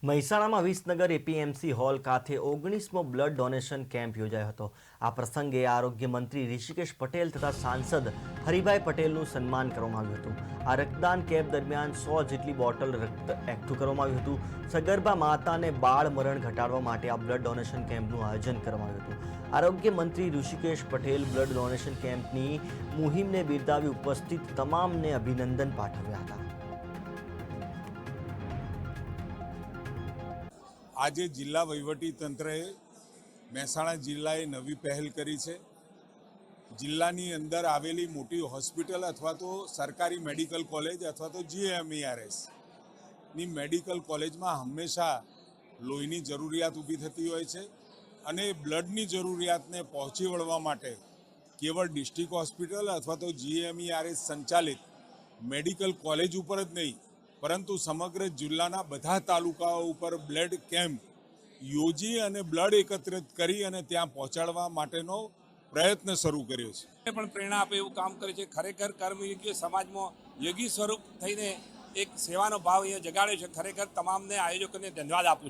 મહેસાણામાં Visnagar APMC hall ખાતે 19મો blood donation camp યોજાયો હતો। આ પ્રસંગે આરોગ્ય મંત્રી ઋષિકેશ પટેલ તથા સાંસદ હરિભાઈ પટેલનું સન્માન કરવામાં આવ્યું હતું। આ રક્તદાન કેમ્પ દરમિયાન 100 જેટલી બોટલ રક્ત એકઠું કરવામાં આવ્યું હતું। સગર્ભા માતાને બાળ મરણ ઘટાડવા માટે આ બ્લડ ડોનેશન કેમ્પનું આયોજન કરવામાં આવ્યું હતું। આરોગ્ય મંત્રી ઋષિકેશ પટેલ બ્લડ ડોનેશન કેમ્પની મુહિમને બિરદાવી ઉપસ્થિત તમામને અભિનંદન પાઠવ્યા હતા। આજે જિલ્લા વહીવટી તંત્રએ મહેસાણા જિલ્લાએ નવી પહેલ કરી છે। જિલ્લાની અંદર આવેલી મોટી હોસ્પિટલ અથવા તો સરકારી મેડિકલ કોલેજ અથવા તો GMERS ની મેડિકલ કોલેજમાં હંમેશા લોહીની જરૂરિયાત ઊભી થતી હોય છે અને બ્લડની જરૂરિયાતને પહોંચી વળવા માટે કેવળ ડિસ્ટ્રિક્ટ હોસ્પિટલ અથવા તો GMERS સંચાલિત મેડિકલ કોલેજ ઉપર જ નહીં પરંતુ સમગ્ર જિલ્લાના બધા તાલુકાઓ ઉપર બ્લડ કેમ્પ યોજી અને બ્લડ એકત્રિત કરી અને ત્યાં પહોંચાડવા માટેનો પ્રયત્ન શરૂ કર્યો છે। પણ પ્રેરણા આપે એવું કામ કરે છે। ખરેખર કર્મયોગી સમાજમાં યોગી સ્વરૂપ થઈને એક સેવાનો ભાવ અહીંયા જગાડ્યો છે। ખરેખર તમામને આયોજકોને ધન્યવાદ આપું